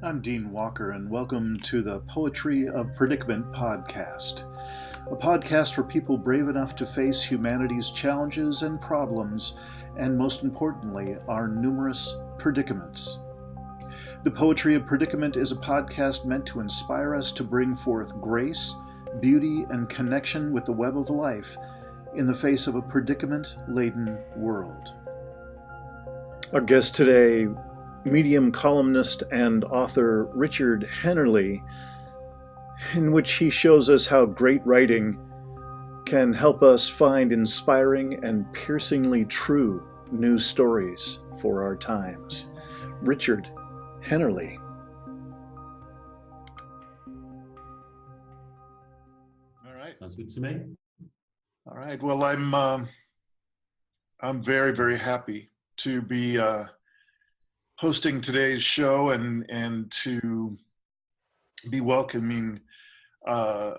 I'm Dean Walker, and welcome to the Poetry of Predicament podcast, a podcast for people brave enough to face humanity's challenges and problems, and most importantly, our numerous predicaments. The Poetry of Predicament is a podcast meant to inspire us to bring forth grace, beauty, and connection with the web of life in the face of a predicament-laden world. Our guest today, Medium columnist and author Richard Hennerley, in which he shows us how great writing can help us find inspiring and piercingly true new stories for our times. Richard Hennerley. All right. Sounds good to me. All right. Well, I'm very, very happy to be hosting today's show and to be welcoming a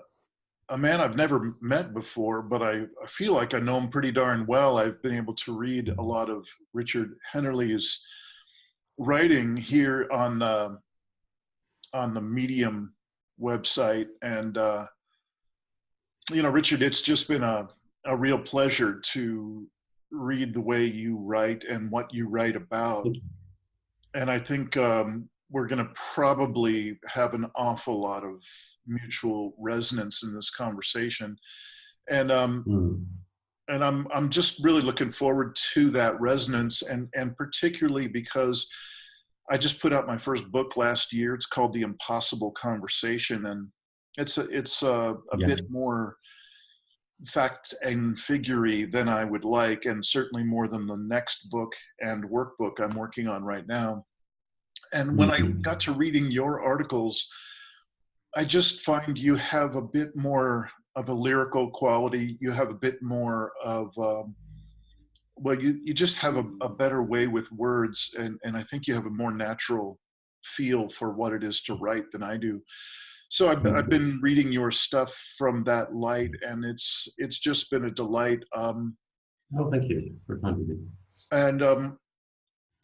man I've never met before, but I feel like I know him pretty darn well. I've been able to read a lot of Richard Hennerley's writing here on the Medium website. And, Richard, it's just been a real pleasure to read the way you write and what you write about. And I think we're going to probably have an awful lot of mutual resonance in this conversation, and I'm just really looking forward to that resonance, and particularly because I just put out my first book last year. It's called The Impossible Conversation, and it's a bit more fact and figure-y than I would like, and certainly more than the next book and workbook I'm working on right now. And when I got to reading your articles, I just find you have a bit more of a lyrical quality. You have a bit more of, you just have a better way with words, and I think you have a more natural feel for what it is to write than I do. So I've been reading your stuff from that light, and it's just been a delight. Oh, thank you for coming to me. And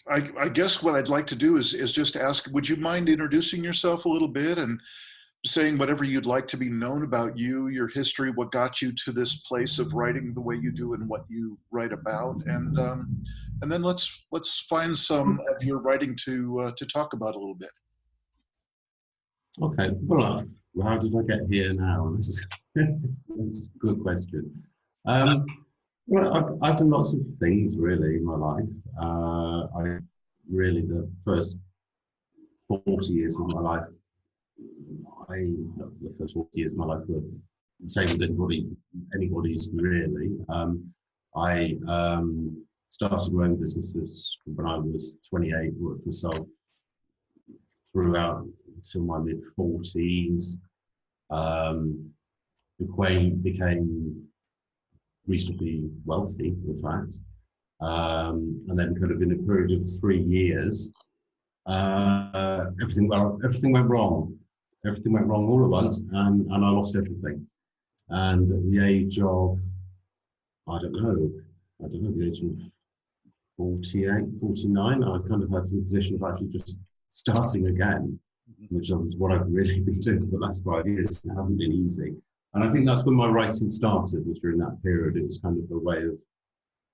I guess what I'd like to do is just ask, would you mind introducing yourself a little bit and saying whatever you'd like to be known about you, your history, what got you to this place of writing the way you do and what you write about, and then let's find some of your writing to talk about a little bit. Okay. Well, how did I get here now? This is that's a good question. Well, I've done lots of things really in my life. The first 40 years of my life, the first 40 years of my life were the same as anybody's really. I started my own businesses when I was 28, worked for myself throughout until my mid-40s. Became reasonably wealthy, in fact, and then kind of in a period of 3 years, everything went wrong. Everything went wrong all at once, and I lost everything. And at the age of, I don't know, the age of 48, 49, I kind of had to be in a position of actually just starting again, which is what I've really been doing for the last 5 years. It hasn't been easy. And I think that's when my writing started, was during that period. It was kind of a way of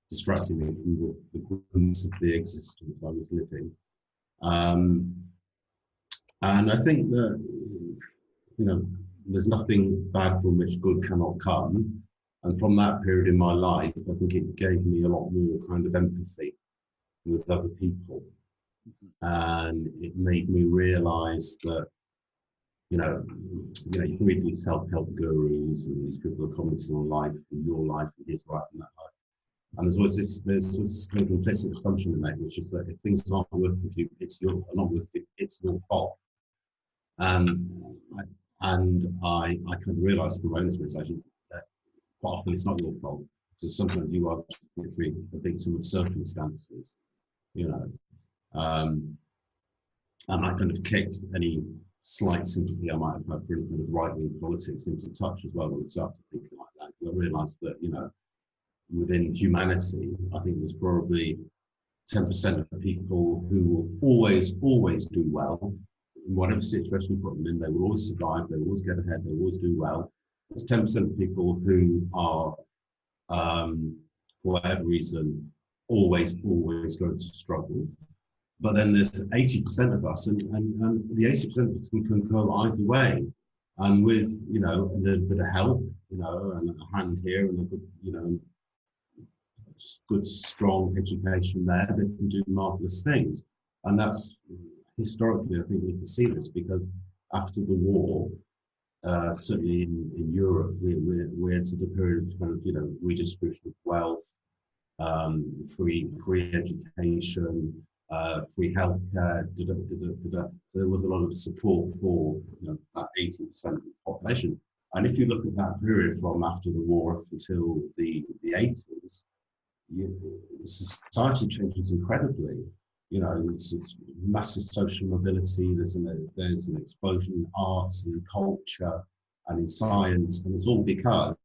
distracting me from the goodness of the existence I was living. And I think that, there's nothing bad from which good cannot come. And from that period in my life, I think it gave me a lot more kind of empathy with other people. And it made me realize that, you can read these self-help gurus and these people are commenting on life and your life and his life and that life. And there's always this kind of implicit assumption in that, which is that if things aren't working for you, it's your fault. And I kind of realized from my own experience actually that quite often it's not your fault, because sometimes you are just literally a victim of circumstances, and I kind of kicked any slight sympathy I might have had for kind of right-wing politics into touch as well when I started thinking like that. Because I realised that, within humanity, I think there's probably 10% of people who will always do well, in whatever situation you put them in, they will always survive, they will always get ahead, they will always do well. There's 10% of people who are, for whatever reason, always going to struggle. But then there's 80% of us, and the 80% can go either way. And with, you know, a little bit of help, you know, and a hand here and a good, you know, good, strong education there, they can do marvelous things. And that's historically, I think we can see this because after the war, certainly in Europe, we entered a period of kind of, you know, redistribution of wealth, free education, free healthcare. So there was a lot of support for, you know, that 80% of the population. And if you look at that period from after the war up until the 80s, society changes incredibly. You know, there's this massive social mobility. There's an explosion in arts and in culture and in science, and it's all because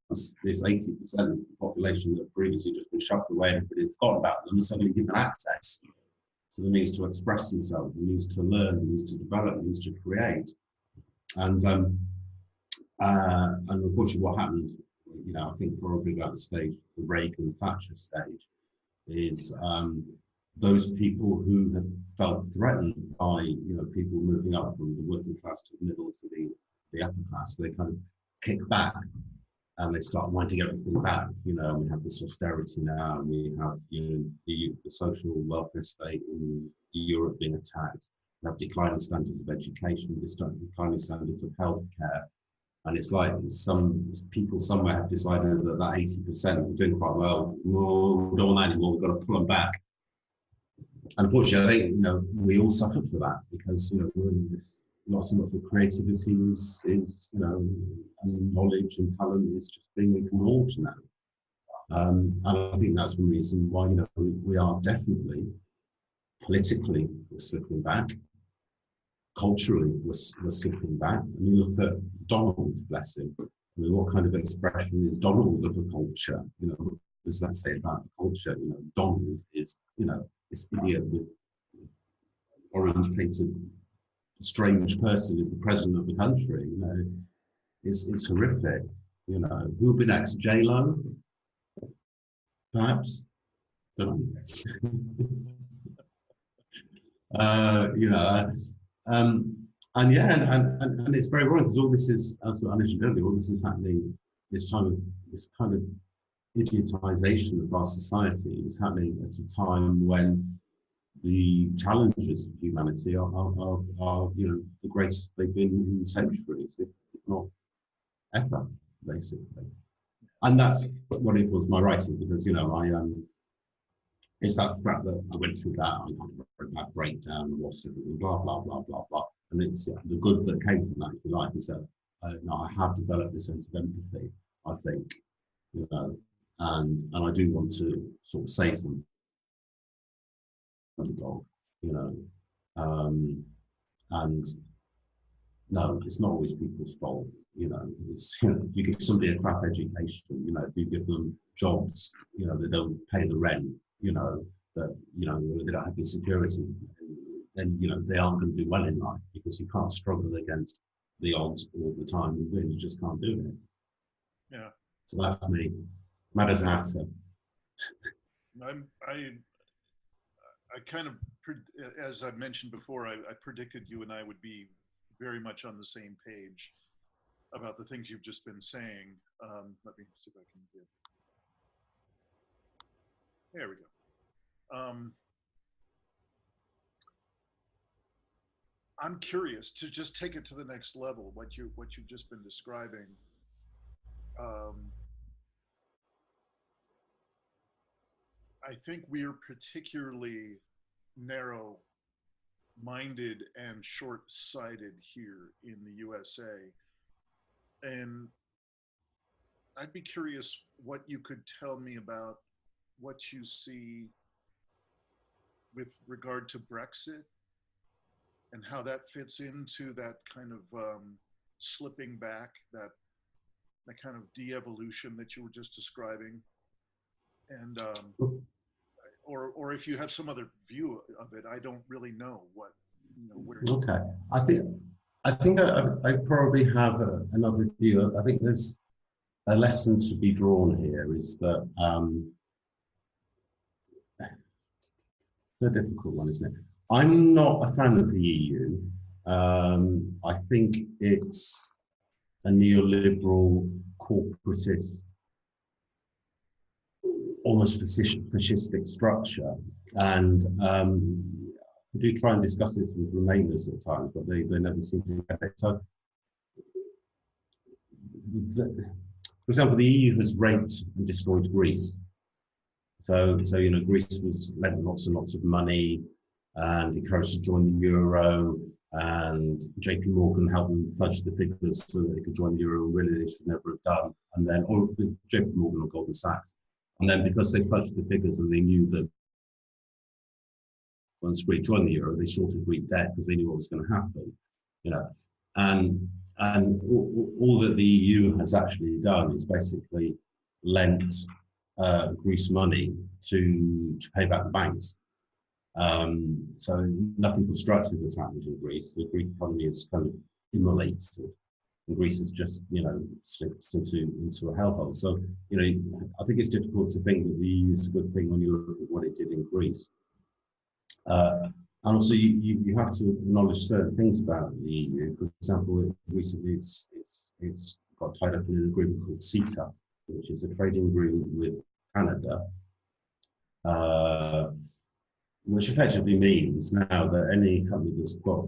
this 80% of the population that previously just been shoved away and everybody forgot about them suddenly given access to the means to express themselves, the means to learn, the means to develop, the means to create. And unfortunately, what happened, you know, I think probably about the stage, the Reagan Thatcher stage, is those people who have felt threatened by, you know, people moving up from the working class to the middle to the upper class, they kind of kick back and they start wanting to get everything back. You know, we have this austerity now, and we have, you know, the social welfare state in Europe being attacked. We have declining standards of education, declining standards of healthcare. And it's like some people somewhere have decided that 80% are doing quite well. No, we don't want that anymore. We've got to pull them back. Unfortunately, I think, you know, we all suffer for that because, you know, we're in this, lots and lots of creativity is, you know, and knowledge and talent is just being ignored now. And I think that's the reason why, you know, we are definitely politically we're slipping back. Culturally, we're slipping back. I mean, look at Donald, bless him. I mean, what kind of expression is Donald of a culture? You know, what does that say about the culture? You know, Donald is, you know, this idiot with orange painted strange person is the president of the country. You know, it's horrific. You know, who will be next? J-Lo, perhaps. Don't know. You know. And yeah, and it's very wrong because all this is, as I mentioned earlier, all this is happening. This kind of idiotization of our society is happening at a time when the challenges of humanity are you know, the greatest they've been in centuries, if not ever, basically. And that's what influenced my writing because, you know, it's that fact that I went through that, I had that breakdown, lost everything, blah, blah, blah, blah, blah. And it's the good that came from that, if you like, is that no, I have developed this sense of empathy, I think, you know, and I do want to sort of say something, underdog, you know, and no, it's not always people's fault, you know, it's, you know, you give somebody a crap education, you know, if you give them jobs, you know, they don't pay the rent, you know, that, you know, they don't have the security, then, you know, they aren't going to do well in life because you can't struggle against the odds all the time. You really just can't do it. Yeah. So that's me. Mad as an actor. I kind of, as I mentioned before, I predicted you and I would be very much on the same page about the things you've just been saying. Let me see if I can get. There we go. I'm curious to just take it to the next level. What you've just been describing. I think we're particularly narrow-minded and short-sighted here in the USA, and I'd be curious what you could tell me about what you see with regard to Brexit and how that fits into that kind of slipping back, that kind of de-evolution that you were just describing, and or if you have some other view of it. I don't really know what where. Okay, I probably have another view. I think there's a lesson to be drawn here is that it's a difficult one, isn't it? I'm not a fan of the EU. I think it's a neoliberal, corporatist, almost fascistic structure, and I do try and discuss this with Remainers at times, but they never seem to get it. So, for example, the EU has raped and destroyed Greece. So Greece was lent lots and lots of money and encouraged to join the euro, and JP Morgan helped them fudge the figures so that they could join the euro, and really they should never have done. And then, or JP Morgan or Goldman Sachs. And then because they fudged the figures and they knew that once Greece joined the euro, they shorted Greek debt because they knew what was going to happen, and all that the EU has actually done is basically lent Greece money to pay back the banks. So nothing constructive has happened in Greece. The Greek economy is kind of immolated, and Greece is just slipped into a hellhole. So I think it's difficult to think that the EU is a good thing when you look at what it did in Greece. And also, you have to acknowledge certain things about the EU. For example, recently it's got tied up in an agreement called CETA, which is a trading agreement with Canada, which effectively means now that any company that's got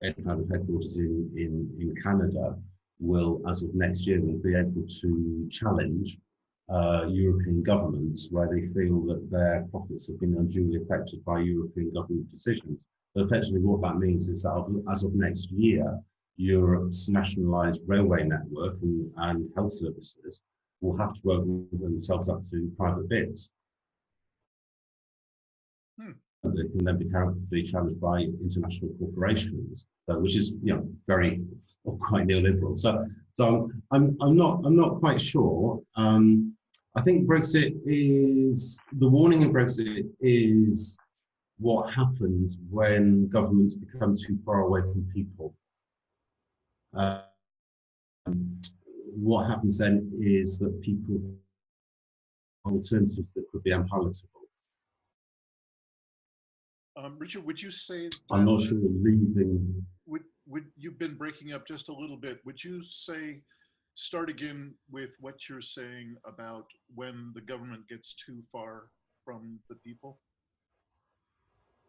any kind of headquarters in Canada will, as of next year, will be able to challenge European governments where they feel that their profits have been unduly affected by European government decisions. But effectively what that means is that as of next year, Europe's nationalised railway network and health services will have to open themselves up to private bids. They can then be challenged by international corporations, which is very or quite neoliberal. So I'm not quite sure. I think Brexit is the warning in Brexit is what happens when governments become too far away from people. What happens then is that people alternatives that could be unpalatable. Richard, would you say that, I'm not sure leaving. Would you've been breaking up just a little bit? Would you say start again with what you're saying about when the government gets too far from the people?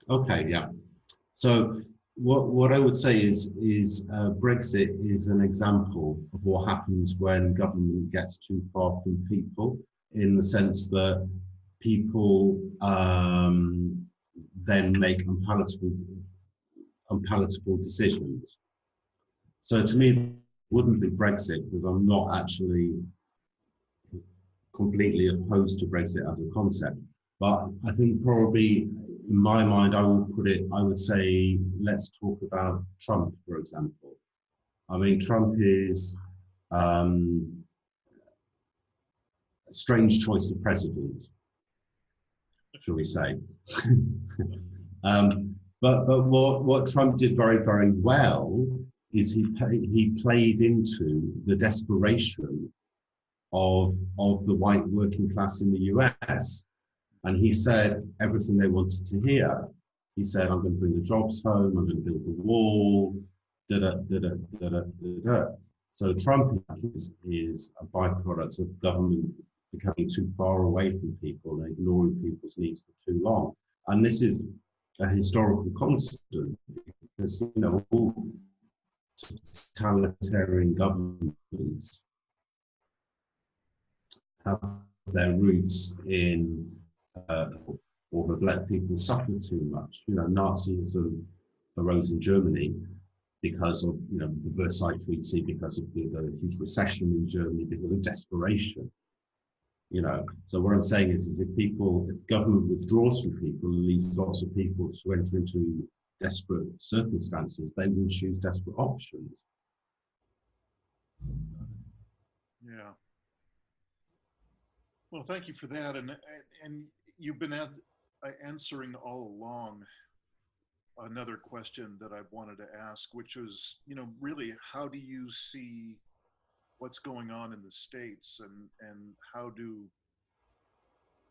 Okay, yeah. So what I would say is Brexit is an example of what happens when government gets too far from people, in the sense that people then make unpalatable decisions. So to me, it wouldn't be Brexit, because I'm not actually completely opposed to Brexit as a concept. But I think probably in my mind, I would say, let's talk about Trump, for example. I mean, Trump is a strange choice of president, shall we say. But what Trump did very, very well is he played into the desperation of the white working class in the US. And he said everything they wanted to hear. He said, I'm going to bring the jobs home, I'm going to build the wall, da-da-da-da-da-da-da-da. So Trump is a byproduct of government becoming too far away from people and ignoring people's needs for too long. And this is a historical constant, because, all totalitarian governments have their roots in or have let people suffer too much. Nazism arose in Germany because of the Versailles Treaty, because of the huge recession in Germany, because of desperation. So what I'm saying is if government withdraws from people and leaves lots of people to enter into desperate circumstances, they will choose desperate options. Yeah. Well, thank you for that, and you've been answering all along another question that I wanted to ask, which was, really, how do you see what's going on in the States, and how do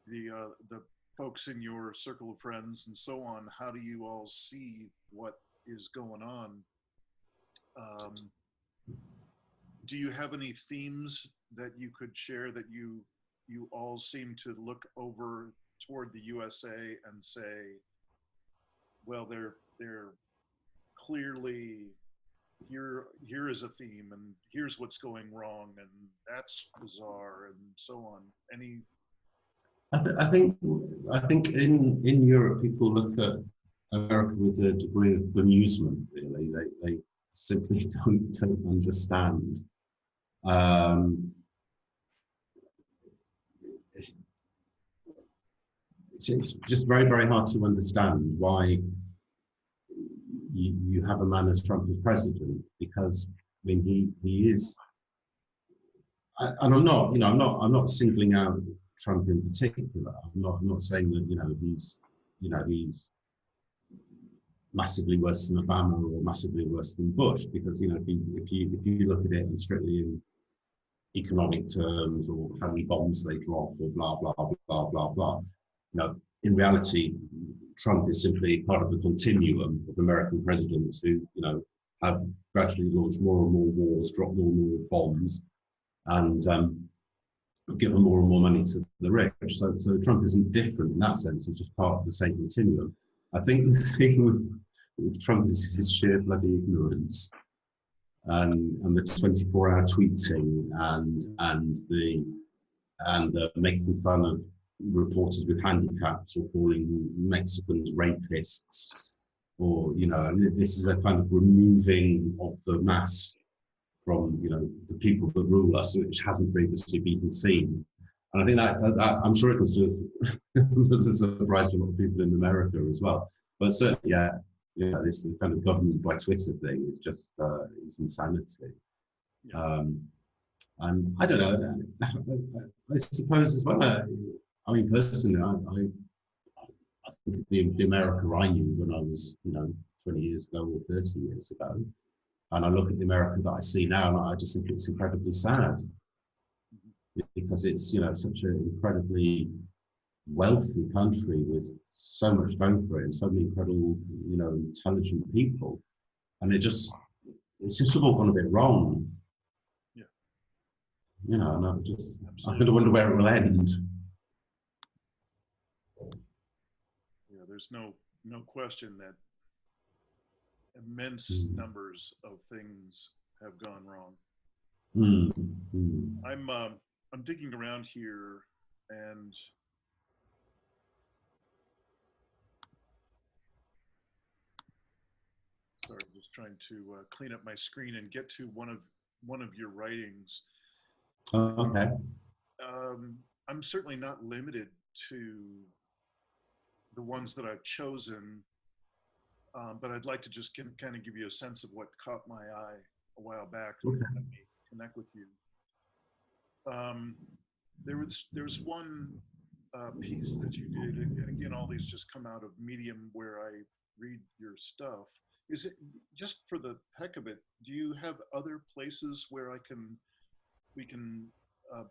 the folks in your circle of friends and so on, how do you all see what is going on? Do you have any themes that you could share that you all seem to look over toward the USA and say, well, they're clearly here is a theme, and here's what's going wrong, and that's bizarre, and so on. Any? I think in Europe people look at America with a degree of bemusement. Really, they simply don't understand. It's just very, very hard to understand why you have a man as Trump as president, because I mean he is, and I'm not singling out Trump in particular. I'm not saying that he's massively worse than Obama or massively worse than Bush, because if you look at it in strictly in economic terms, or how many bombs they drop, or blah blah blah blah blah, in reality, Trump is simply part of the continuum of American presidents who have gradually launched more and more wars, dropped more and more bombs, and given more and more money to the rich. So Trump isn't different in that sense. He's just part of the same continuum. I think the thing with Trump is his sheer bloody ignorance, and the 24-hour tweeting, and the making fun of reporters with handicaps, or calling Mexicans rapists, or and this is a kind of removing of the mass from the people that rule us, which hasn't previously been seen. And I think that I'm sure it was a surprise to a lot of people in America as well. But certainly, this kind of government by Twitter thing is just is insanity. Yeah. And I don't know. I suppose as well. I mean, personally, I think the America I knew when I was 20 years ago or 30 years ago, and I look at the America that I see now, and I just think it's incredibly sad, because it's such an incredibly wealthy country with so much going for it, and so many incredible intelligent people, and it's just all gone a bit wrong. Yeah. And I kind of wonder where it will end. Yeah, there's no question that immense numbers of things have gone wrong. I'm digging around here, and sorry, just trying to clean up my screen and get to one of your writings. Okay. I'm certainly not limited to the ones that I've chosen, but I'd like to just kind of give you a sense of what caught my eye a while back. Okay. Let me connect with you. There was one piece that you did, and again, all these just come out of Medium, where I read your stuff. Is it just for the heck of it? Do you have other places where we can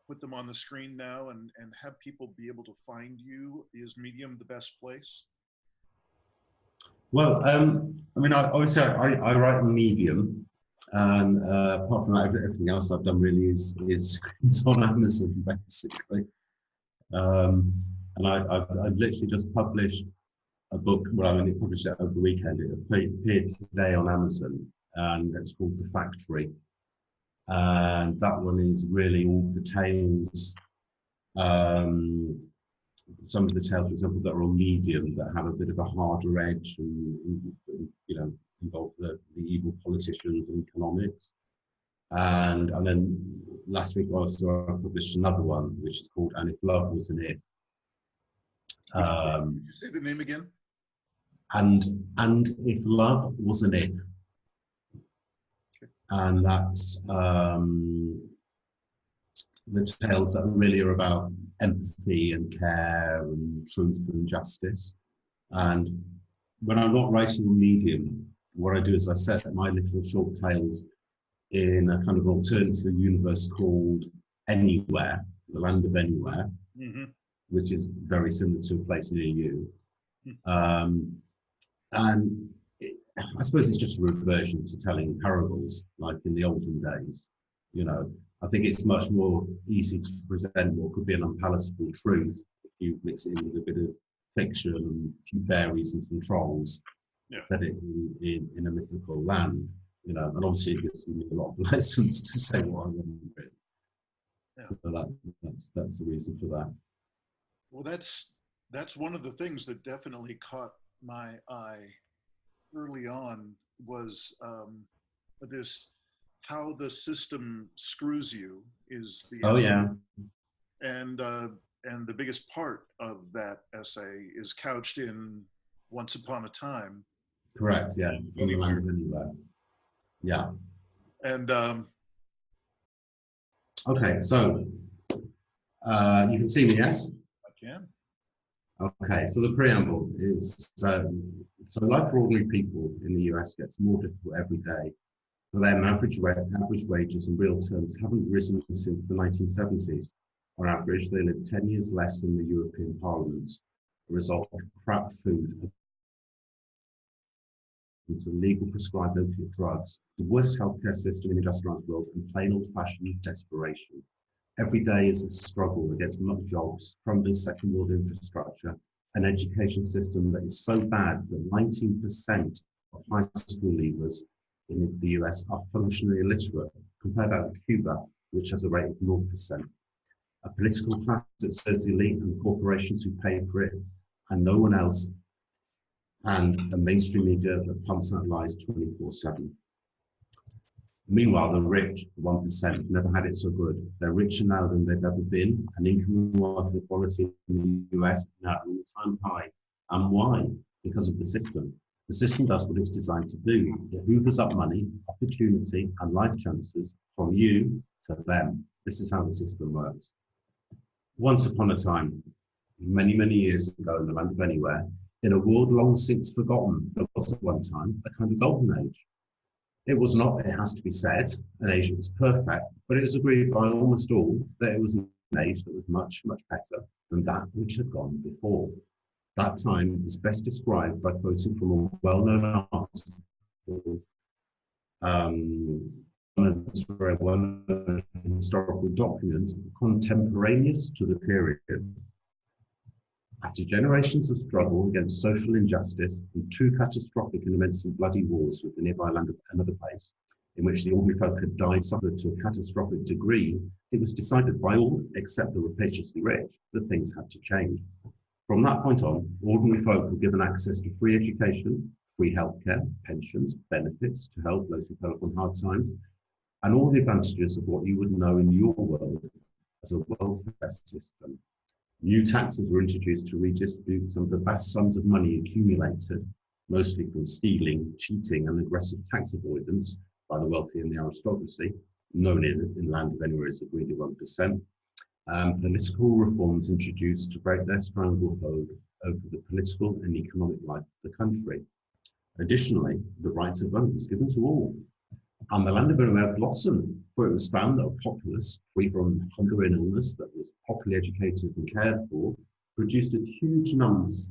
put them on the screen now and have people be able to find you? Is Medium the best place? Well, I mean, obviously I write on Medium, and apart from that, everything else I've done really is on Amazon, basically. And I've literally just published a book. Well, I mean, it published it over the weekend. It appeared today on Amazon, and it's called The Factory. And that one is really all the tales, some of the tales, for example, that are on Medium, that have a bit of a harder edge, and involve the evil politicians and economics. And then last week also I published another one, which is called "And If Love Was an If." Could you say the name again? And If Love Was an If. And that's the tales that really are about empathy and care and truth and justice. And when I'm not writing on Medium, what I do is I set my little short tales in a kind of alternative universe called Anywhere, the land of Anywhere, which is very similar to a place near you. And I suppose it's just a reversion to telling parables, like in the olden days. You know, I think it's much more easy to present what could be an unpalatable truth if you mix it in with a bit of fiction and a few fairies and some trolls, set it in a mythical land. You know, and obviously it gives me a lot of license to say what I want to do. So that's the reason for that. Well, that's one of the things that definitely caught my eye early on was this how the system screws you is the essay. And the biggest part of that essay is couched in Once Upon a Time. Correct. Yeah. From the land of Anywhere. Yeah. And okay, so you can see me, yes? I can. Okay, so the preamble is so life for ordinary people in the US gets more difficult every day. For them, average wages in real terms haven't risen since the 1970s. On average, they live 10 years less in the European Parliament, a result of crap food and legal prescribed opiate drugs, the worst healthcare system in the industrialized world, and plain old-fashioned desperation. Every day is a struggle against mud jobs, crumbling second world infrastructure, an education system that is so bad that 19% of high school leavers in the US are functionally illiterate, compared that with Cuba, which has a rate of 0%. A political class that serves the elite and the corporations who pay for it, and no one else, and a mainstream media that pumps out lies 24/7. Meanwhile, the rich, the 1%, never had it so good. They're richer now than they've ever been, and income and wealth equality in the US is now at an all-time high. And why? Because of the system. The system does what it's designed to do. It hoovers up money, opportunity, and life chances from you to them. This is how the system works. Once upon a time, many, many years ago in the land of Anywhere, in a world long since forgotten, there was at one time a kind of golden age. It was not, it has to be said, an age that was perfect, but it was agreed by almost all that it was an age that was much, much better than that which had gone before. That time is best described by quoting from a well-known article, one historical document contemporaneous to the period. After generations of struggle against social injustice and two catastrophic and immensely bloody wars with the nearby land of another place, in which the ordinary folk had died suffered to a catastrophic degree, it was decided by all except the rapaciously rich that things had to change. From that point on, ordinary folk were given access to free education, free healthcare, pensions, benefits to help those who fell upon hard times, and all the advantages of what you would know in your world as a welfare system. New taxes were introduced to redistribute some of the vast sums of money accumulated, mostly from stealing, cheating, and aggressive tax avoidance by the wealthy and the aristocracy, known in the land of Anywhere as the greedy 1%. Political reforms introduced to break their stranglehold over the political and economic life of the country. Additionally, the right to vote was given to all. And the land of Anywhere blossomed, for it was found that a populace free from hunger and illness that was properly educated and cared for produced huge numbers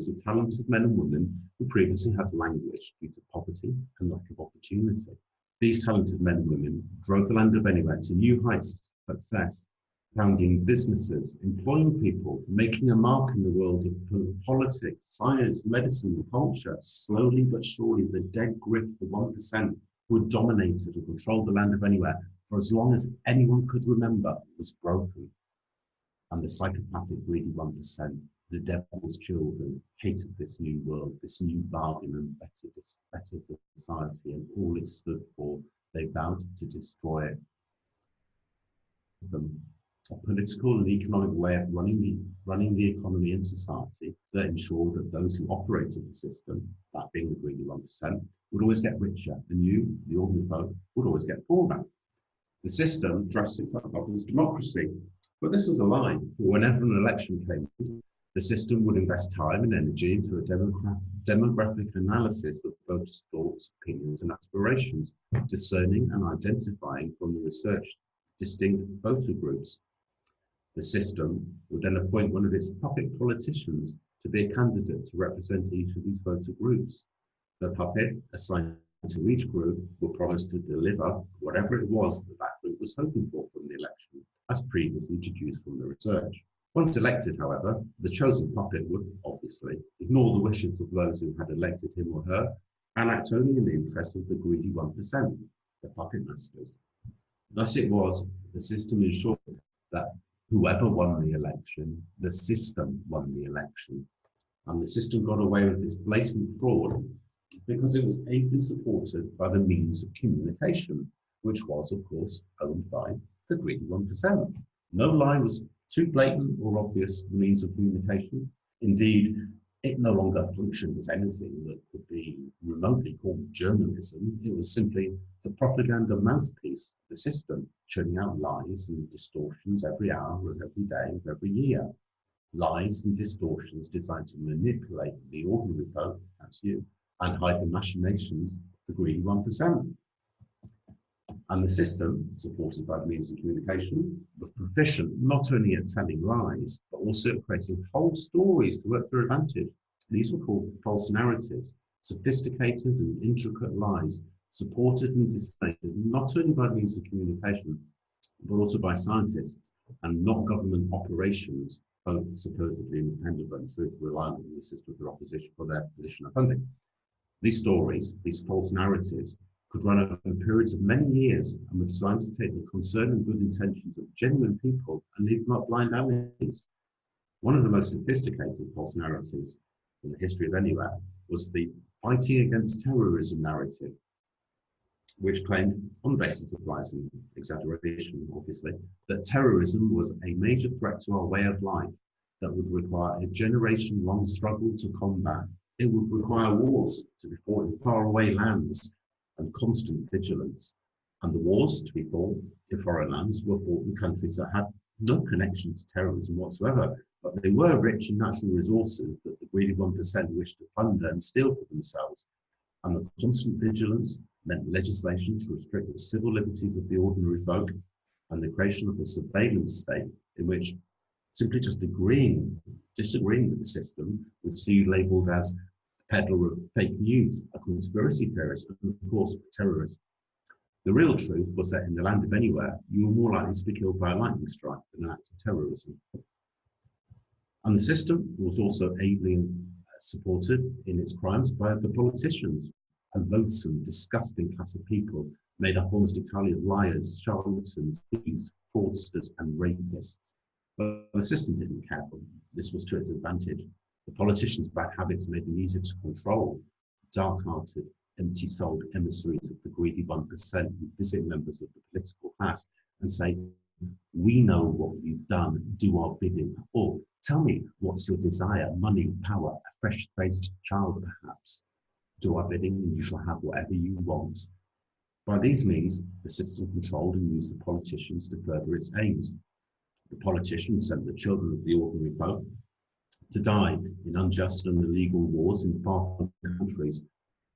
of talented men and women who previously had languished due to poverty and lack of opportunity. These talented men and women drove the land of Anywhere to new heights of success, founding businesses, employing people, making a mark in the world of politics, science, medicine, and culture. Slowly but surely, the dead grip of the 1% who had dominated and controlled the land of Anywhere for as long as anyone could remember was broken. And the psychopathic, greedy 1%, the devil's children, hated this new world, this new bargain and better society, and all it stood for. They vowed to destroy it. A political and economic way of running the economy and society that ensured that those who operated the system, that being the greedy 1%, would always get richer, and you, the ordinary folk, would always get poorer. The system dressed itself up as democracy, but this was a lie. For whenever an election came, The system would invest time and energy into a demographic analysis of voters' thoughts, opinions, and aspirations, discerning and identifying from the research distinct voter groups. The system would then appoint one of its puppet politicians to be a candidate to represent each of these voter groups. The puppet assigned to each group will promise to deliver whatever it was that that group was hoping for from the election, as previously deduced from the research. Once elected, however, the chosen puppet would obviously ignore the wishes of those who had elected him or her and act only in the interest of the greedy 1%, the puppet masters. Thus it was the system ensured that whoever won the election, the system won the election. And the system got away with this blatant fraud because it was ably supported by the means of communication, which was, of course, owned by the greedy 1%. No lie was too blatant or obvious means of communication. Indeed, it no longer functioned as anything that could be remotely called journalism. It was simply the propaganda mouthpiece of the system, churning out lies and distortions every hour of every day of every year. Lies and distortions designed to manipulate the ordinary folk, that's you, and hide the machinations of the greedy 1%. And the system, supported by the means of communication, was proficient not only at telling lies, but also at creating whole stories to work their advantage. These were called false narratives, sophisticated and intricate lies, supported and disseminated not only by the means of communication, but also by scientists and not government operations, both supposedly independent but in truth reliant on the system for opposition for their position of funding. These stories, these false narratives, could run over periods of many years and were designed to take the concern and good intentions of genuine people and leave them up blind alleys. One of the most sophisticated false narratives in the history of anywhere was the fighting against terrorism narrative, which claimed, on the basis of lies and exaggeration, obviously, that terrorism was a major threat to our way of life that would require a generation-long struggle to combat. It would require wars to be fought in faraway lands and constant vigilance. And the wars to be fought in foreign lands were fought in countries that had no connection to terrorism whatsoever, but they were rich in natural resources that the greedy 1% wished to plunder and steal for themselves. And the constant vigilance meant legislation to restrict the civil liberties of the ordinary folk and the creation of a surveillance state in which simply just disagreeing with the system would see you labelled as a peddler of fake news, a conspiracy theorist, and of course, a terrorist. The real truth was that in the land of anywhere, you were more likely to be killed by a lightning strike than an act of terrorism. And the system was also ably supported in its crimes by the politicians, a loathsome, disgusting class of people made up almost entirely of liars, charlatans, thieves, fraudsters, and rapists. But the system didn't care for them. This was to its advantage. The politicians' bad habits made them easier to control. Dark-hearted, empty-souled emissaries of the greedy 1% who visit members of the political class and say, "We know what you've done, do our bidding," or "Tell me, what's your desire? Money, power, a fresh-faced child, perhaps. Do our bidding and you shall have whatever you want." By these means, the system controlled and used the politicians to further its aims. The politicians sent the children of the ordinary folk to die in unjust and illegal wars in far countries,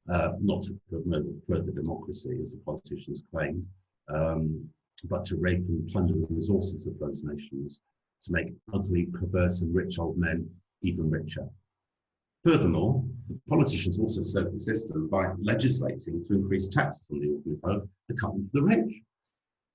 not to promote further democracy, as the politicians claimed, but to rape and plunder the resources of those nations, to make ugly, perverse, and rich old men even richer. Furthermore, the politicians also served the system by legislating to increase taxes on the ordinary folk and cut them for the rich,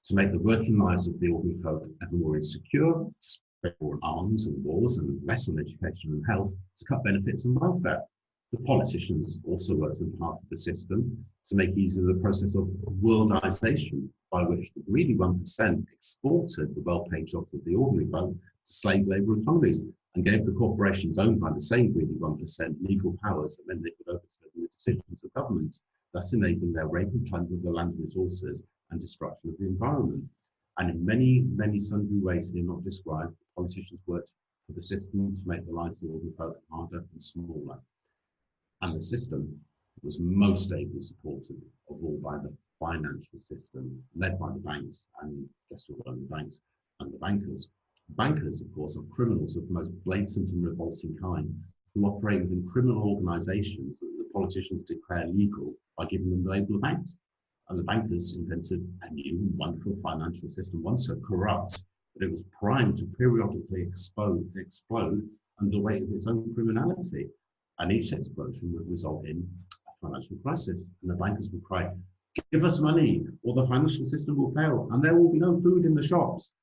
to make the working lives of the ordinary folk ever more insecure, to spend more on arms and wars and less on education and health, to cut benefits and welfare. The politicians also worked on behalf of the system to make easier the process of worldization, by which the greedy 1% exported the well-paid jobs of the ordinary folk to slave labour economies and gave the corporations owned by the same greedy 1% legal powers that meant they could overturn the decisions of governments, thus enabling their rape and plunder of the land resources and destruction of the environment. And in many, many sundry ways they're not described, politicians worked for the system to make the lives of the ordinary folk harder and smaller. And the system was most ably supported of all by the financial system, led by the banks, and guess what, the banks and the bankers. Bankers, of course, are criminals of the most blatant and revolting kind, who operate within criminal organisations that the politicians declare legal by giving them the label of banks. And the bankers invented a new and wonderful financial system, one so corrupt that it was primed to periodically explode under the weight of its own criminality. And each explosion would result in a financial crisis. And the bankers would cry, "Give us money, or the financial system will fail, and there will be no food in the shops."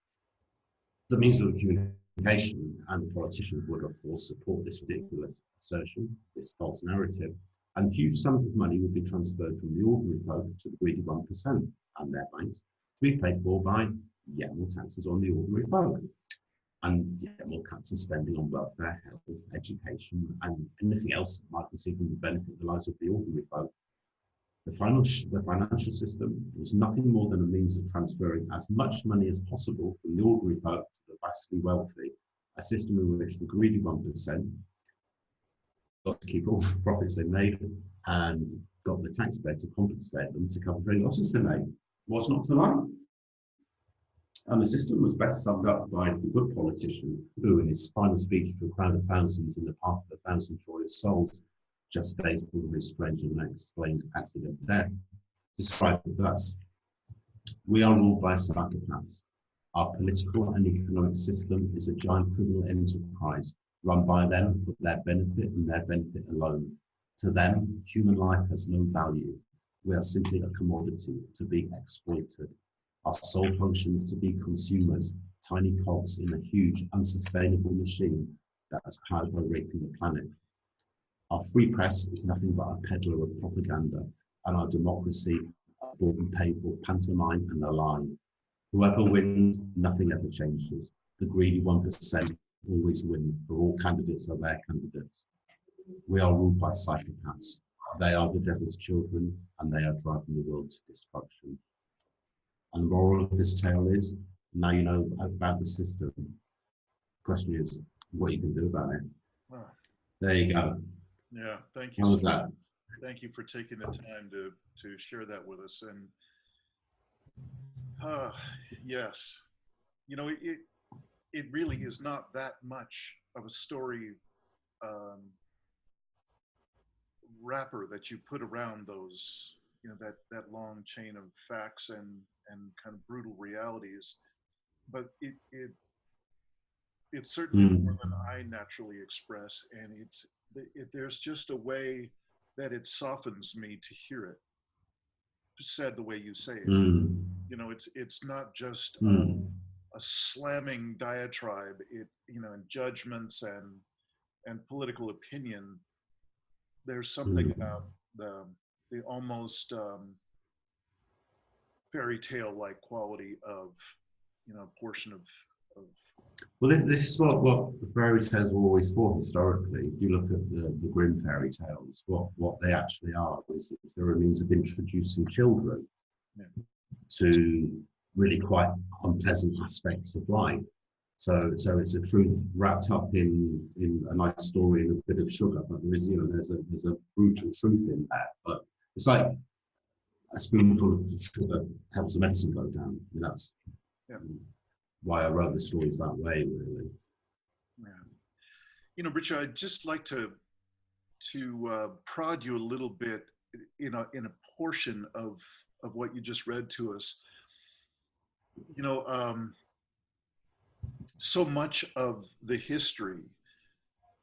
The means of communication and the politicians would, of course, support this ridiculous assertion, this false narrative, and huge sums of money would be transferred from the ordinary folk to the greedy 1% and their banks to be paid for by yet more taxes on the ordinary folk, and yet more cuts and spending on welfare, health, education, and anything else that might be seeking to benefit the lives of the ordinary folk. The financial system was nothing more than a means of transferring as much money as possible from the ordinary folk to the vastly wealthy, a system in which the greedy 1% got to keep all the profits they made and got the taxpayer to compensate them to cover any losses they made. What's not to like? And the system was best summed up by the good politician who, in his final speech to a crowd of thousands in the Park of a Thousand Joyous Souls, just days before his strange and unexplained accident death, described it thus: "We are ruled by psychopaths. Our political and economic system is a giant criminal enterprise run by them for their benefit and their benefit alone. To them, human life has no value. We are simply a commodity to be exploited. Our sole function is to be consumers, tiny cogs in a huge, unsustainable machine that is powered by raping the planet. Our free press is nothing but a peddler of propaganda, and our democracy a bought and paid for pantomime and a lie. Whoever wins, nothing ever changes. The greedy 1% always win, for all candidates are their candidates. We are ruled by psychopaths. They are the devil's children, and they are driving the world to destruction." And the moral of this tale is, now you know about the system. The question is, what you can do about it. Wow. There you go. Yeah, thank you. How was that? Thank you for taking the time to share that with us. And yes, you know, it really is not that much of a story wrapper that you put around those, you know, that long chain of facts and kind of brutal realities, but it's certainly more than I naturally express, and there's just a way that it softens me to hear it said the way you say it. You know, it's not just a slamming diatribe, you know, and judgments and political opinion. There's something about the almost fairy tale like quality of, you know, a portion of. Well, this is what the fairy tales were always for historically. If you look at the Grimm fairy tales, what they actually are is they're a means of introducing children to really quite unpleasant aspects of life. So it's a truth wrapped up in a nice story and a bit of sugar, but there is, you know, there's a brutal truth in that. But it's like a spoonful of sugar helps the medicine go down. I mean, that's why I wrote the stories that way, really. Yeah. You know, Richard, I'd just like to prod you a little bit in a portion of what you just read to us. You know, so much of the history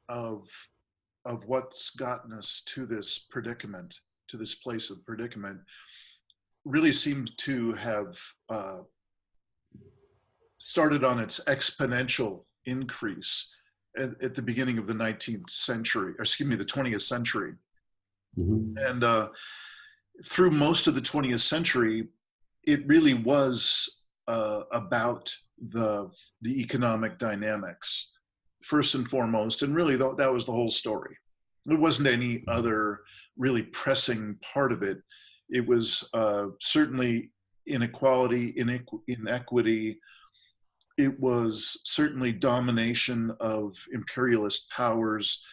of what's gotten us to this predicament, to this place of predicament, really seems to have started on its exponential increase at the beginning of the 19th century, or excuse me, the 20th century. And through most of the 20th century, it really was about the economic dynamics, first and foremost, and really that was the whole story. There wasn't any other really pressing part of it. It was certainly inequality, inequity. It was certainly domination of imperialist powers,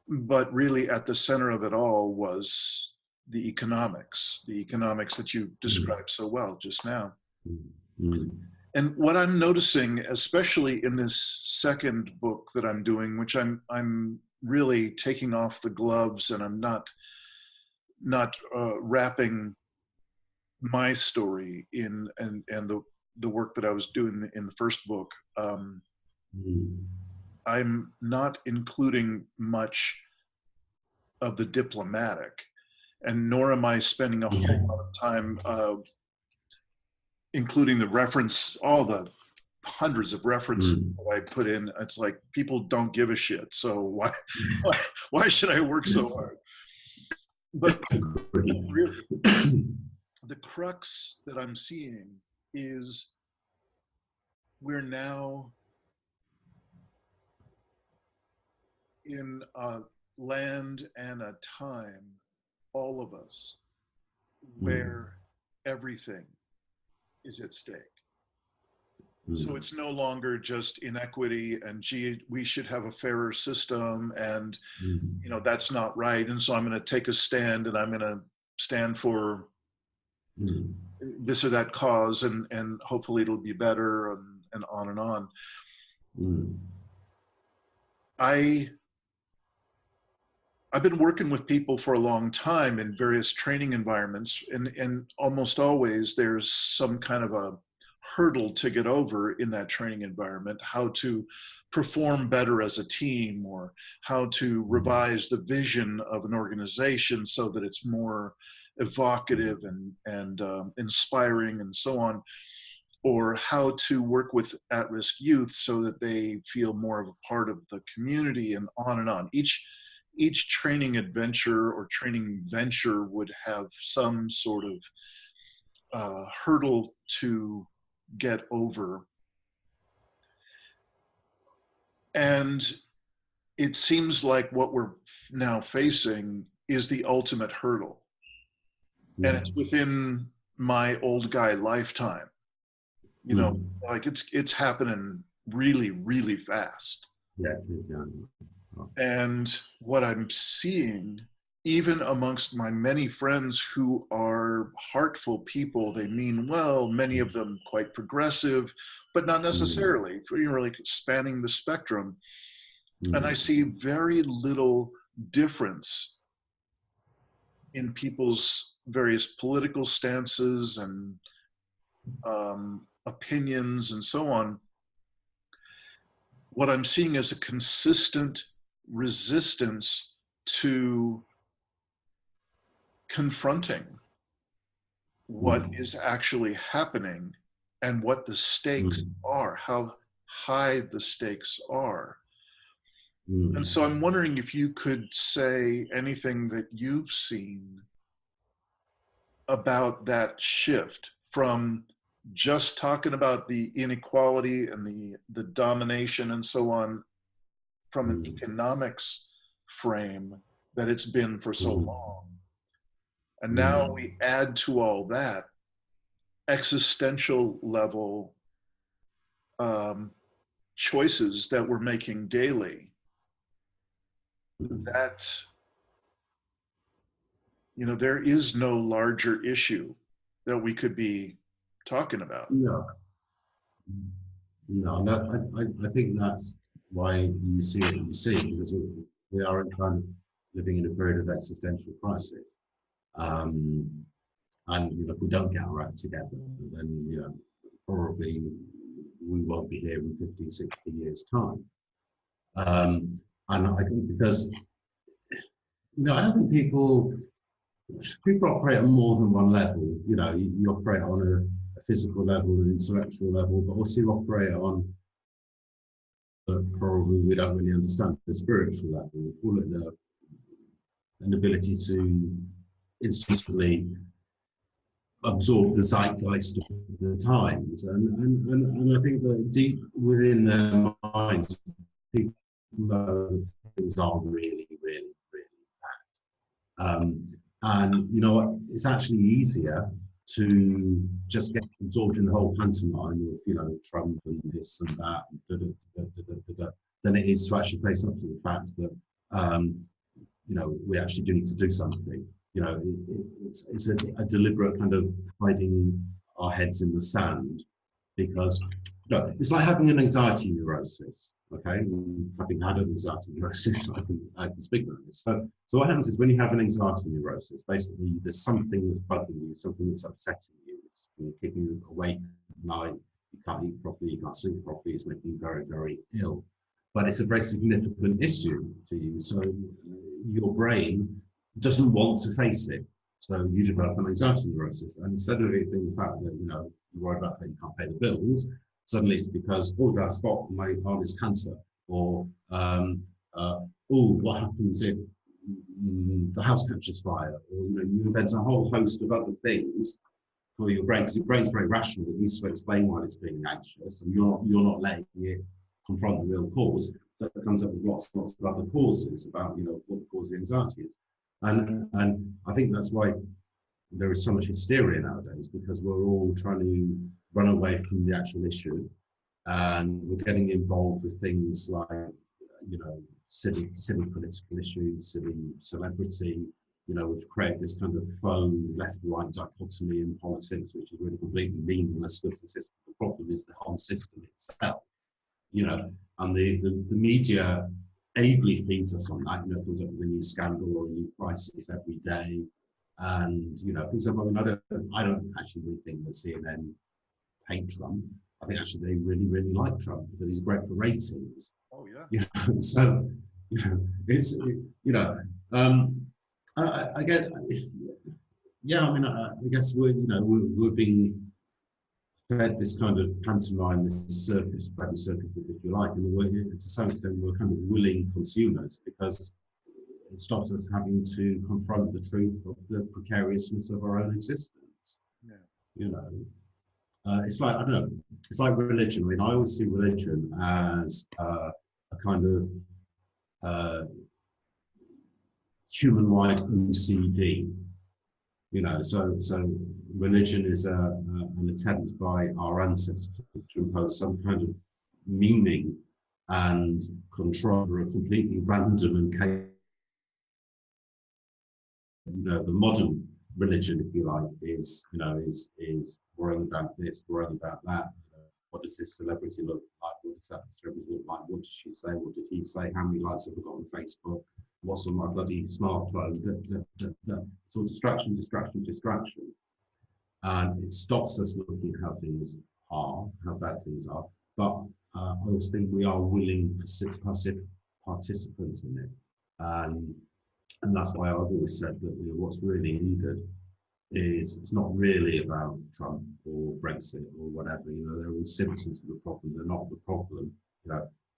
but really at the center of it all was the economics that you described so well just now. And what I'm noticing, especially in this second book that I'm doing, which I'm really taking off the gloves, and I'm not wrapping my story in and the work that I was doing in the first book. I'm not including much of the diplomatic, and nor am I spending a whole lot of time including the reference, all the hundreds of references that I put in. It's like people don't give a shit. So why should I work so hard? But really, the crux that I'm seeing is we're now in a land and a time, all of us, where everything is at stake. So it's no longer just inequity and gee, we should have a fairer system, and you know that's not right, and so I'm going to take a stand, and I'm going to stand for this or that cause, and hopefully it'll be better, and on and on. I've been working with people for a long time in various training environments, and almost always there's some kind of a hurdle to get over in that training environment, how to perform better as a team, or how to revise the vision of an organization so that it's more evocative and inspiring and so on, or how to work with at-risk youth so that they feel more of a part of the community, and on and on. Each training adventure or training venture would have some sort of hurdle to get over. And it seems like what we're now facing is the ultimate hurdle. And it's within my old guy lifetime. You know, like it's happening really, really fast. And what I'm seeing, even amongst my many friends who are heartful people, they mean well, many of them quite progressive, but not necessarily, like spanning the spectrum. And I see very little difference in people's various political stances and opinions and so on. What I'm seeing is a consistent resistance to confronting what is actually happening and what the stakes are, how high the stakes are. And so I'm wondering if you could say anything that you've seen about that shift from just talking about the inequality and the domination and so on from an economics frame that it's been for so long. And now we add to all that existential level choices that we're making daily. That, you know, there is no larger issue that we could be talking about. No, I think that's why you see what you see, because we are kind of living in a period of existential crisis. And you know, if we don't get our act together, then you know, probably we won't be here in 50, 60 years' time. And I think because, you know, I don't think people operate on more than one level. You know, you operate on a physical level, an intellectual level, but also you operate on probably we don't really understand the spiritual level. We call it an ability to instantly absorb the zeitgeist of the times, and I think that deep within their minds, people know that things are really, really, really bad. And you know what? It's actually easier to just get absorbed in the whole pantomime of, you know, Trump and this and that, than it is to actually face up to the fact that, you know, we actually do need to do something. You know, it's a deliberate kind of hiding our heads in the sand because no, it's like having an anxiety neurosis. Okay, having had an anxiety neurosis, I can speak about this. So what happens is when you have an anxiety neurosis, basically there's something that's bugging you, something that's upsetting you, it's keeping you awake at night. You can't eat properly, you can't sleep properly. It's making you very, very ill. But it's a very significant issue to you. So your brain doesn't want to face it. So you develop an anxiety neurosis, and instead of it being the fact that you worry about that you can't pay the bills. Suddenly it's because, oh, that spot on my arm is cancer, or oh, what happens if the house catches fire, or you invent a whole host of other things for your brain, because your brain's very rational. It needs to explain why it's being anxious, and you're not letting it confront the real cause. So it comes up with lots and lots of other causes about what the cause of the anxiety is, and I think that's why there is so much hysteria nowadays, because we're all trying to run away from the actual issue, and we're getting involved with things like silly political issues, silly celebrity. We've created this kind of faux left-right dichotomy in politics, which is really completely meaningless, because the problem is the whole system itself. And the media ably feeds us on that. Comes up with a new scandal or a new crisis every day. And for example, I don't actually really think that CNN hate Trump. I think actually they really, really like Trump because he's great for ratings. Oh yeah. So it's I get, yeah. I mean, I guess we're being fed this kind of pantomime, this circus, if you like, and to some extent we're kind of willing consumers, because it stops us having to confront the truth of the precariousness of our own existence. Yeah. It's like, I don't know, it's like religion. I mean, I always see religion as a kind of human-wide OCD. So religion is an attempt by our ancestors to impose some kind of meaning and control over a completely random and chaotic. The modern religion, if you like, is worrying about this, worrying about that. What does this celebrity look like? What does that celebrity look like? What did she say? What did he say? How many likes have I got on Facebook? What's on my bloody smartphone? It's all distraction, distraction, distraction. And it stops us looking at how things are, how bad things are. But I always think we are willing participants in it. And that's why I've always said that what's really needed is, it's not really about Trump or Brexit or whatever. They're all symptoms of the problem. They're not the problem.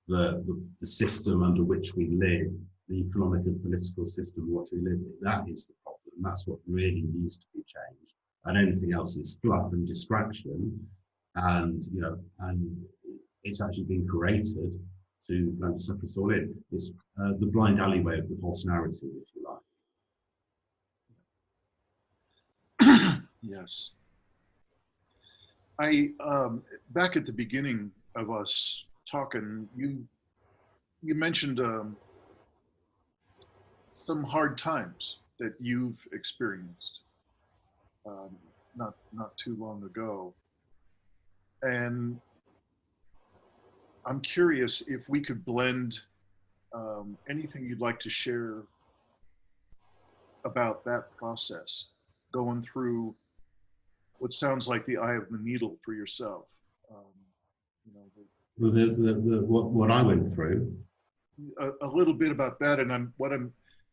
The system under which we live, the economic and political system in which we live, that is the problem. That's what really needs to be changed. And anything else is fluff and distraction. And it's actually been created to suck us all in. It's the blind alleyway of the false narrative, if you like. Yes. I back at the beginning of us talking, you mentioned some hard times that you've experienced not too long ago, and I'm curious if we could blend anything you'd like to share about that process, going through what sounds like the eye of the needle for yourself. What I went through. A little bit about that, and what I'm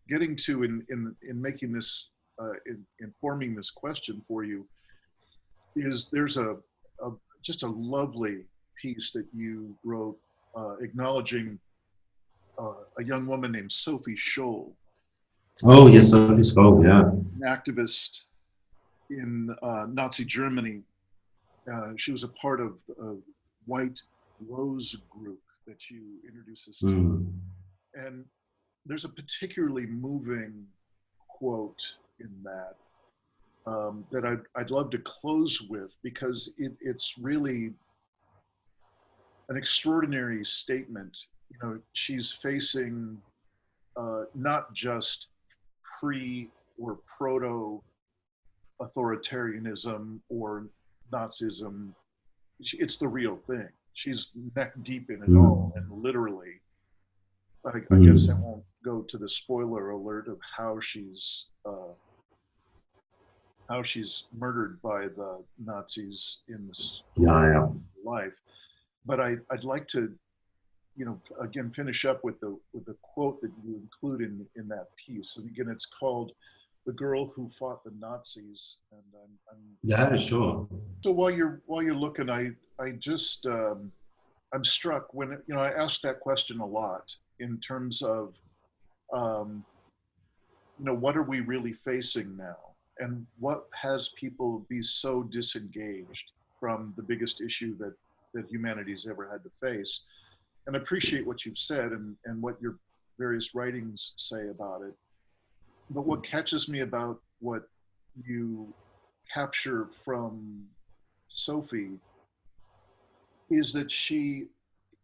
getting to in making this, in forming this question for you, is there's just a lovely piece that you wrote acknowledging a young woman named Sophie Scholl. Oh yes, Sophie Scholl, yeah. An activist in Nazi Germany. She was a part of a White Rose group that you introduced us to. And there's a particularly moving quote in that that I'd love to close with, because it's really an extraordinary statement. She's facing not just pre or proto authoritarianism or Nazism, it's the real thing. She's neck deep in it all, and literally, I guess I won't go to the spoiler alert of how she's murdered by the Nazis in this life. But I'd like to, again, finish up with the quote that you include in that piece. And again, it's called "The Girl Who Fought the Nazis." And yeah, sure. So while you're looking, I just I'm struck when I ask that question a lot in terms of what are we really facing now, and what has people be so disengaged from the biggest issue that humanity's ever had to face. And I appreciate what you've said and what your various writings say about it. But what catches me about what you capture from Sophie is that she,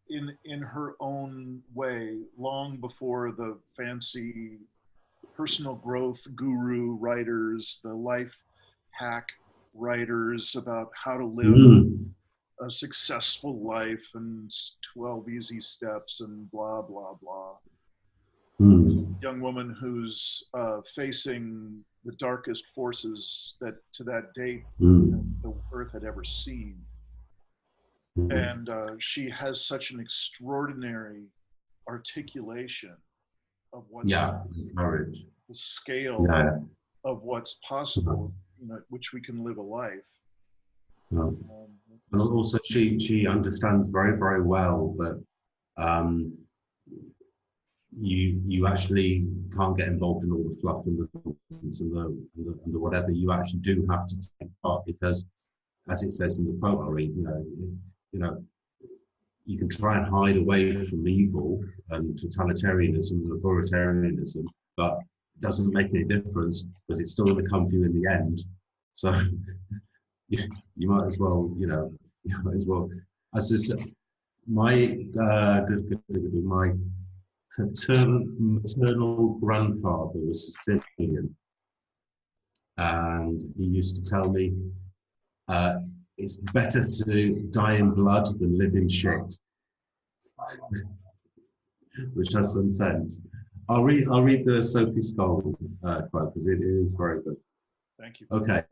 in her own way, long before the fancy personal growth guru writers, the life hack writers about how to live a successful life and 12 easy steps and blah, blah, blah. Young woman who's facing the darkest forces that to that date the earth had ever seen. And she has such an extraordinary articulation of what's the scale of what's possible, which we can live a life. And also, she understands very, very well that you actually can't get involved in all the fluff and the nonsense and the whatever. You actually do have to take part, because, as it says in the quote I read, you can try and hide away from evil and totalitarianism and authoritarianism, but it doesn't make any difference, because it's still going to come for you in the end. So you might as well, as I said, my my maternal grandfather was Sicilian, and he used to tell me, it's better to die in blood than live in shit, which has some sense. I'll read the Sophie Skoll quote, because it is very good. Thank you. Okay.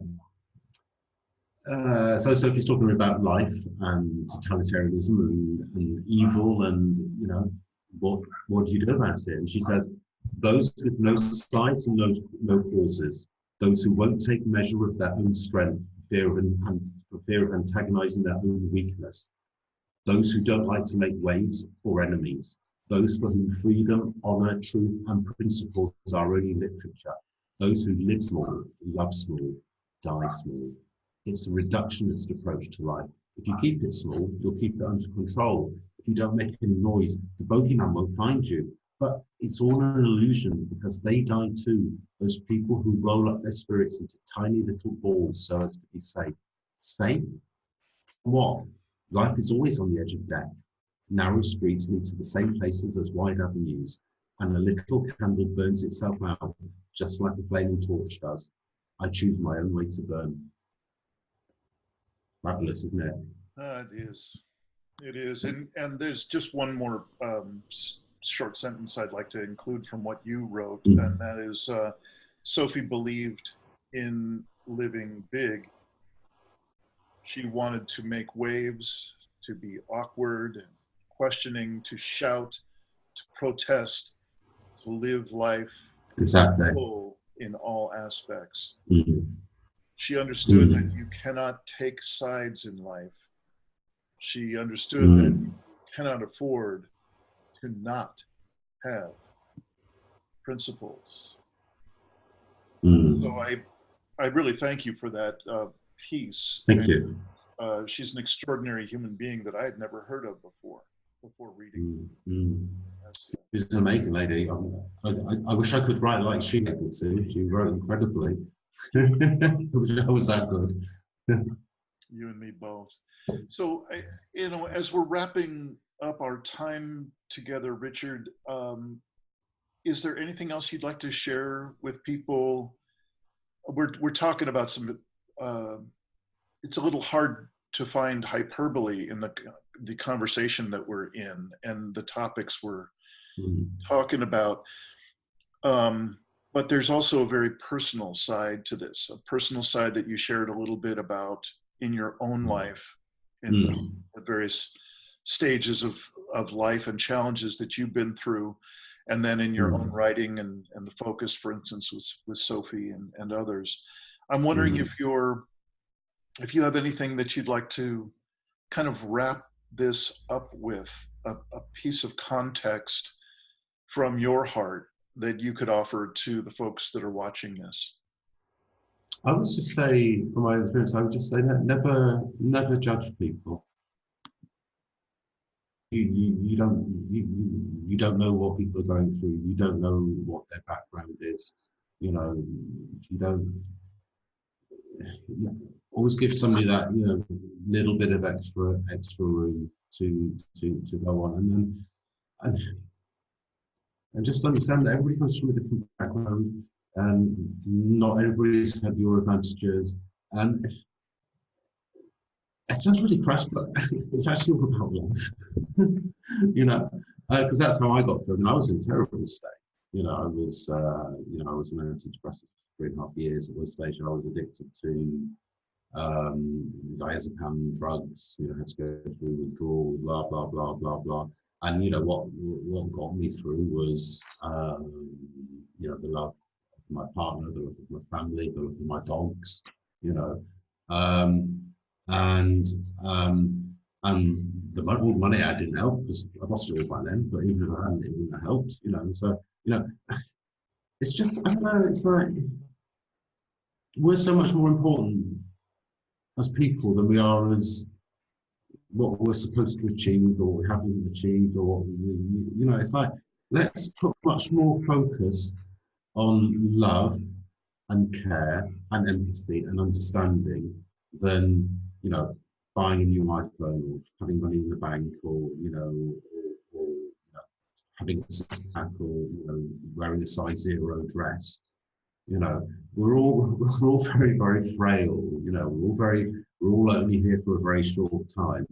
So Sophie's talking about life and totalitarianism and evil, and what do you do about it? And she says, those with no sight and no causes, those who won't take measure of their own strength for fear of antagonizing their own weakness, those who don't like to make waves or enemies, those for whom freedom, honor, truth, and principles are only literature, those who live small, love small, die small. It's a reductionist approach to life. If you keep it small, you'll keep it under control. If you don't make any noise, the bogeyman won't find you. But it's all an illusion, because they die too. Those people who roll up their spirits into tiny little balls so as to be safe. Safe? From what? Life is always on the edge of death. Narrow streets lead to the same places as wide avenues, and a little candle burns itself out, just like a flaming torch does. I choose my own way to burn. Fabulous, isn't it? It is. It is. And there's just one more short sentence I'd like to include from what you wrote, and that is Sophie believed in living big. She wanted to make waves, to be awkward, questioning, to shout, to protest, to live life full in all aspects. She understood that you cannot take sides in life. She understood that you cannot afford to not have principles. So I really thank you for that piece. Thank you. She's an extraordinary human being that I had never heard of before reading. She's an amazing lady. I wish I could write like she did. She wrote incredibly. I was that good. You and me both. So, as we're wrapping up our time together, Richard, is there anything else you'd like to share with people? We're talking about some. It's a little hard to find hyperbole in the conversation that we're in and the topics we're talking about. But there's also a very personal side to this, a personal side that you shared a little bit about in your own life, in the various stages of life and challenges that you've been through, and then in your own writing and the focus, for instance, with Sophie and others. I'm wondering if you have anything that you'd like to kind of wrap this up with, a piece of context from your heart that you could offer to the folks that are watching this. I would just say, from my experience, I would just say that never judge people. You don't know what people are going through. You don't know what their background is. You know, you don't. Always give somebody that little bit of extra room to go on, and just understand that everybody comes from a different background, and not everybody's had your advantages. And it sounds really crass, but it's actually all about love. Because that's how I got through. I mean, I was in a terrible state. I was on antidepressants for 3.5 years. At one stage, I was addicted to diazepam drugs. Had to go through withdrawal, blah blah blah blah blah. And what got me through was the love of my partner, the love of my family, the love of my dogs. And all the money I didn't help because I lost it all by then. But even if I hadn't, it wouldn't have helped. So it's just, I don't know. It's like we're so much more important as people than we are as what we're supposed to achieve or we haven't achieved, or what we, it's like, let's put much more focus on love and care and empathy and understanding than buying a new iPhone or having money in the bank, or having a six-pack, or wearing a size 0 dress. We're all very, very frail. We're all only here for a very short time,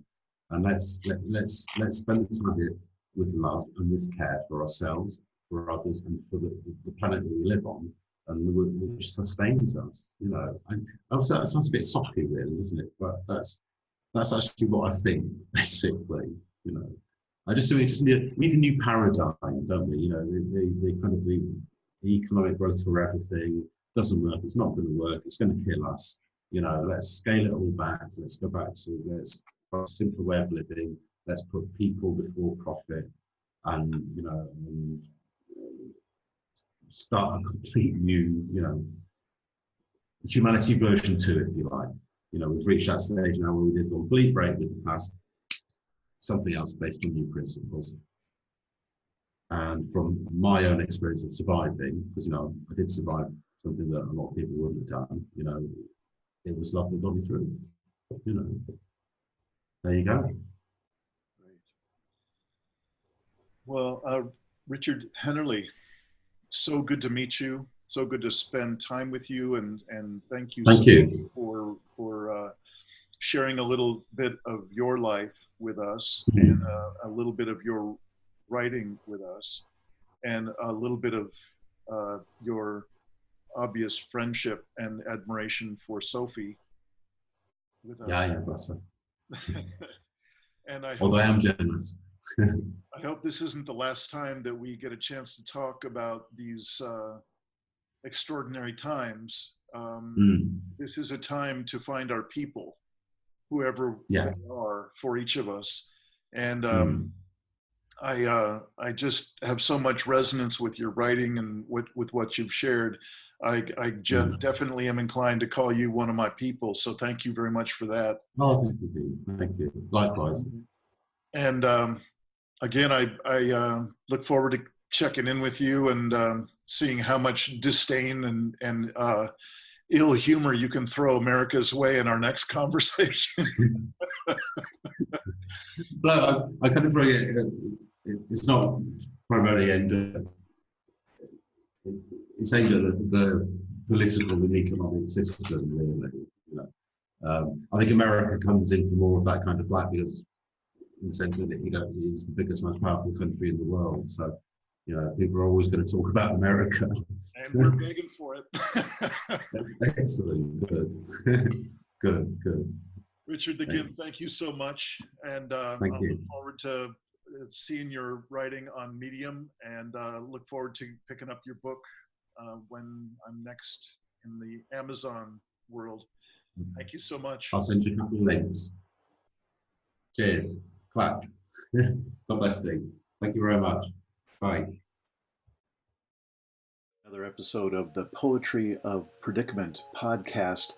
and let's spend the time here with love and with care for ourselves, for others, and for the planet that we live on, and which sustains us. And also, that sounds a bit soppy, really, doesn't it? But that's actually what I think, basically. I just think we need a new paradigm, don't we? The kind of the economic growth for everything doesn't work. It's not going to work. It's going to kill us. Let's scale it all back. Let's go back to a simpler way of living. Let's put people before profit, and start a complete new, humanity version 2, if you like. We've reached that stage now where we did a complete break with the past, something else based on new principles. And from my own experience of surviving, because I did survive something that a lot of people wouldn't have done, it was love that got me through. There you go. Great. Well, Richard Hennerley, so good to meet you. So good to spend time with you, and thank you for sharing a little bit of your life with us, and a little bit of your writing with us, and a little bit of your obvious friendship and admiration for Sophie with us. Yeah, bless her. And although I am generous. I hope this isn't the last time that we get a chance to talk about these extraordinary times. This is a time to find our people, whoever they are, for each of us. And I just have so much resonance with your writing and with what you've shared. I definitely am inclined to call you one of my people. So thank you very much for that. Oh, thank you. Thank you. Likewise. And again, I look forward to checking in with you and seeing how much disdain and ill humor you can throw America's way in our next conversation. But I kind of throw it's not primarily aimed at, it's aimed at the political and economic system, really. I think America comes in for more of that kind of flack because, in the sense that it is the biggest, most powerful country in the world. So, people are always going to talk about America. And we're begging for it. Excellent. Good. Good. Richard, again, thank you so much. And I'll look forward to seeing your writing on Medium, and look forward to picking up your book when I'm next in the Amazon world. Thank you so much. I'll send you a couple of links. Cheers. Clap. God bless, Steve. Thank you very much. Bye. Another episode of the Poetry of Predicament podcast,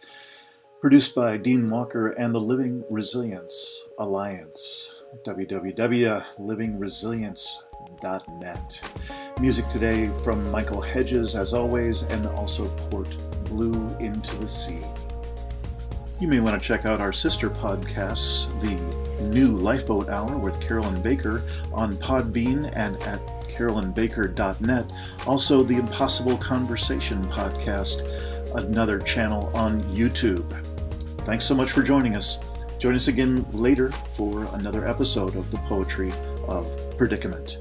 produced by Dean Walker and the Living Resilience Alliance, www.livingresilience.net. Music today from Michael Hedges, as always, and also Port Blue Into the Sea. You may want to check out our sister podcasts, the New Lifeboat Hour with Carolyn Baker on Podbean and at carolynbaker.net. Also, the Impossible Conversation podcast, another channel on YouTube. Thanks so much for joining us. Join us again later for another episode of the Poetry of Predicament.